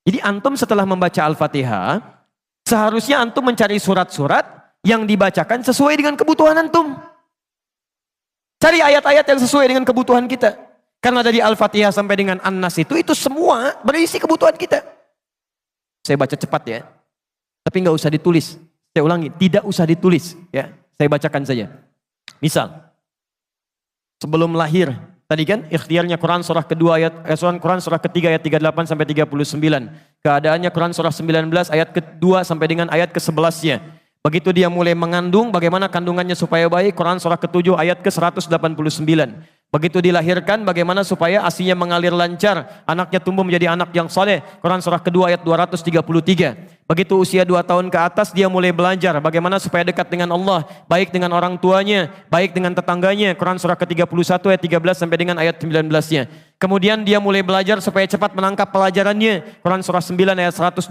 Jadi antum setelah membaca Al-Fatihah, seharusnya antum mencari surat-surat yang dibacakan sesuai dengan kebutuhan antum. Cari ayat-ayat yang sesuai dengan kebutuhan kita. Karena dari Al-Fatihah sampai dengan An-Nas itu semua berisi kebutuhan kita. Saya baca cepat ya. Tapi nggak usah ditulis. Saya ulangi, tidak usah ditulis. Ya, saya bacakan saja. Misal, sebelum lahir, tadi kan ikhtiarnya Quran surah kedua Quran surah ketiga ayat 38 sampai 39. Keadaannya Quran surah 19 ayat kedua sampai dengan ayat ke-11-nya. Begitu dia mulai mengandung, bagaimana kandungannya supaya baik, Quran surah ke-7 ayat ke-189. Begitu dilahirkan, bagaimana supaya ASInya mengalir lancar, anaknya tumbuh menjadi anak yang saleh, Quran surah kedua ayat 233. Begitu usia 2 tahun ke atas, dia mulai belajar bagaimana supaya dekat dengan Allah, baik dengan orang tuanya, baik dengan tetangganya, Quran surah ke-31 ayat 13 sampai dengan ayat 19-nya. Kemudian dia mulai belajar supaya cepat menangkap pelajarannya, Quran surah 9 ayat 122.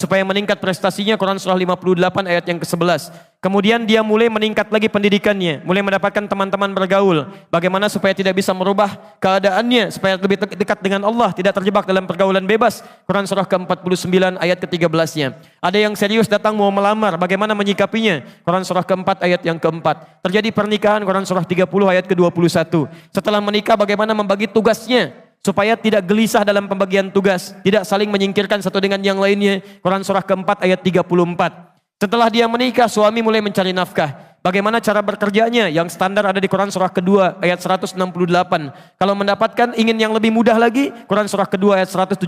Supaya meningkat prestasinya, Quran surah 58 ayat yang ke-11. Kemudian dia mulai meningkat lagi pendidikannya, mulai mendapatkan teman-teman bergaul. Bagaimana supaya tidak bisa merubah keadaannya, supaya lebih dekat dengan Allah, tidak terjebak dalam pergaulan bebas, Quran surah ke-49 ayat ke-13-nya. Ada yang serius datang mau melamar, bagaimana menyikapinya, Quran surah ke-4 ayat yang ke-4. Terjadi pernikahan, Quran surah 30 ayat ke-21. Setelah menikah, bagaimana membagi tugasnya supaya tidak gelisah dalam pembagian tugas, tidak saling menyingkirkan satu dengan yang lainnya, Quran surah ke-4 ayat 34. Setelah dia menikah, suami mulai mencari nafkah. Bagaimana cara bekerjanya? Yang standar ada di Quran surah kedua ayat 168. Kalau mendapatkan ingin yang lebih mudah lagi, Quran surah kedua ayat 172.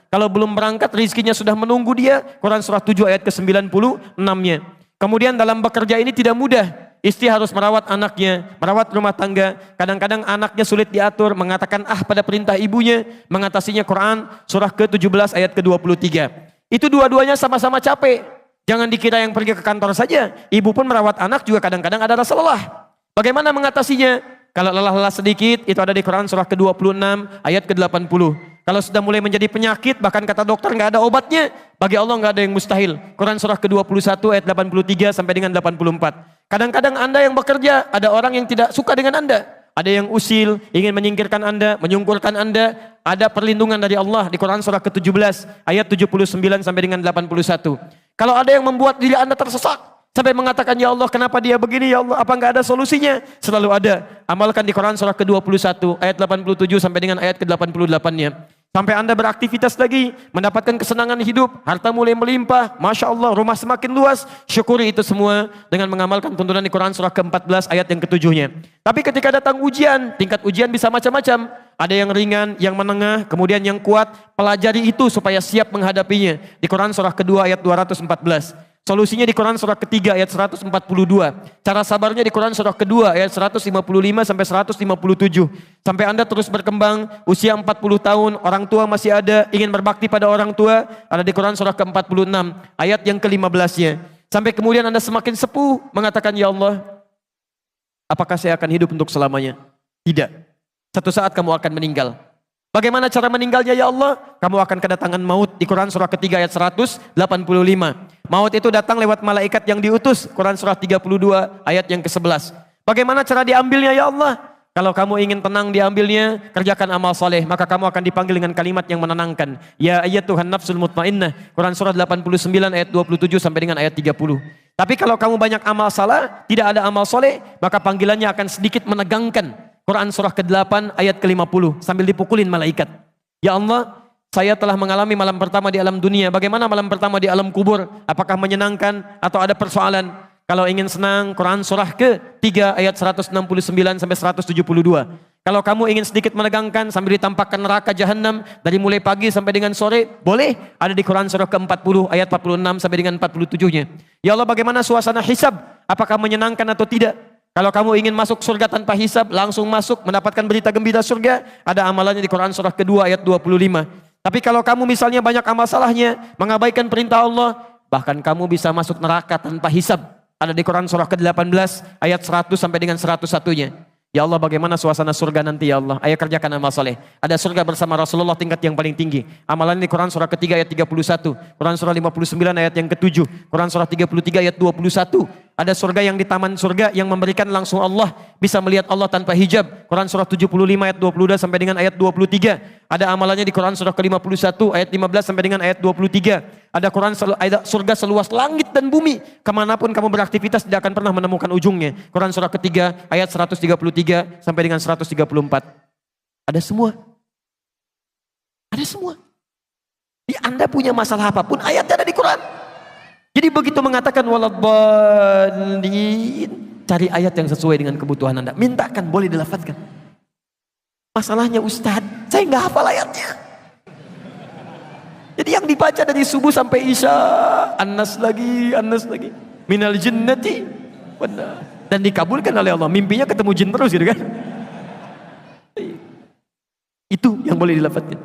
Kalau belum berangkat, rizkinya sudah menunggu dia, Quran surah 7 ayat ke-96-nya. Kemudian dalam bekerja ini tidak mudah. Istri harus merawat anaknya, merawat rumah tangga. Kadang-kadang anaknya sulit diatur, mengatakan pada perintah ibunya, mengatasinya Quran surah ke-17 ayat ke-23. Itu dua-duanya sama-sama capek. Jangan dikira yang pergi ke kantor saja. Ibu pun merawat anak juga kadang-kadang ada rasa lelah. Bagaimana mengatasinya? Kalau lelah-lelah sedikit, itu ada di Quran surah ke-26 ayat ke-80. Kalau sudah mulai menjadi penyakit, bahkan kata dokter nggak ada obatnya, bagi Allah nggak ada yang mustahil. Quran surah ke-21 ayat 83 sampai dengan 84. Kadang-kadang Anda yang bekerja, ada orang yang tidak suka dengan Anda. Ada yang usil, ingin menyingkirkan Anda, menyungkurkan Anda. Ada perlindungan dari Allah di Quran surah ke-17 ayat 79 sampai dengan 81. Kalau ada yang membuat diri Anda tersesat sampai mengatakan, ya Allah kenapa dia begini, ya Allah apa enggak ada solusinya? Selalu ada. Amalkan di Quran surah ke-21 ayat 87 sampai dengan ayat ke-88-nya. Sampai Anda beraktivitas lagi, mendapatkan kesenangan hidup, harta mulai melimpah, Masya Allah, rumah semakin luas, syukuri itu semua dengan mengamalkan tuntunan di Quran surah ke-14 ayat yang ke-7-nya. Tapi ketika datang ujian, tingkat ujian bisa macam-macam. Ada yang ringan, yang menengah, kemudian yang kuat, pelajari itu supaya siap menghadapinya. Di Quran surah kedua ayat 214. Solusinya di Quran surah ketiga ayat 142. Cara sabarnya di Quran surah kedua ayat 155 sampai 157. Sampai Anda terus berkembang, usia 40 tahun, orang tua masih ada, ingin berbakti pada orang tua, ada di Quran surah ke-46 ayat yang ke-15-nya. Sampai kemudian Anda semakin sepuh, mengatakan, ya Allah, apakah saya akan hidup untuk selamanya? Tidak. Satu saat kamu akan meninggal. Bagaimana cara meninggalnya ya Allah? Kamu akan kedatangan maut di Quran surah ketiga ayat 185. Maut itu datang lewat malaikat yang diutus. Quran surah 32 ayat yang ke-11. Bagaimana cara diambilnya ya Allah? Kalau kamu ingin tenang diambilnya, kerjakan amal soleh, maka kamu akan dipanggil dengan kalimat yang menenangkan. Ya ayyatuhan nafsul mutmainnah. Quran surah 89 ayat 27 sampai dengan ayat 30. Tapi kalau kamu banyak amal salah, tidak ada amal soleh, maka panggilannya akan sedikit menegangkan. Quran surah ke-8 ayat ke-50 sambil dipukulin malaikat. Ya Allah, saya telah mengalami malam pertama di alam dunia. Bagaimana malam pertama di alam kubur? Apakah menyenangkan atau ada persoalan? Kalau ingin senang, Quran surah ke-3 ayat 169 sampai 172. Kalau kamu ingin sedikit menegangkan sambil ditampakkan neraka jahanam dari mulai pagi sampai dengan sore, boleh. Ada di Quran surah ke-40 ayat 46 sampai dengan 47-nya. Ya Allah, bagaimana suasana hisab? Apakah menyenangkan atau tidak? Kalau kamu ingin masuk surga tanpa hisab, langsung masuk mendapatkan berita gembira surga, ada amalannya di Quran surah kedua ayat 25. Tapi kalau kamu misalnya banyak amal salahnya, mengabaikan perintah Allah, bahkan kamu bisa masuk neraka tanpa hisab. Ada di Quran surah ke-18 ayat 100 sampai dengan 101-nya. Ya Allah, bagaimana suasana surga nanti ya Allah? Ayo kerjakan amal soleh. Ada surga bersama Rasulullah tingkat yang paling tinggi. Amalan di Quran surah ketiga ayat 31. Quran surah 59 ayat yang ke-7. Quran surah 33 ayat 21. Ada surga yang di taman surga yang memberikan langsung Allah, bisa melihat Allah tanpa hijab. Quran surah 75 ayat 22 sampai dengan ayat 23. Ada amalannya di Quran surah ke-51 ayat 15 sampai dengan ayat 23. Ada ada surga seluas langit dan bumi. Kemanapun kamu beraktivitas tidak akan pernah menemukan ujungnya. Quran surah ketiga ayat 133 sampai dengan 134. Ada semua. Ada semua. Di Anda punya masalah apapun, ayatnya ada di Quran. Jadi begitu mengatakan waladhdallin, cari ayat yang sesuai dengan kebutuhan Anda. Mintakan, boleh dilafadzkan. Masalahnya Ustadz, saya nggak hafal ayatnya. Jadi yang dibaca dari subuh sampai isya, An-Nas lagi, minal jinnati, dan dikabulkan oleh Allah. Mimpinya ketemu jin terus gitu kan. Itu yang boleh dilafadzkan.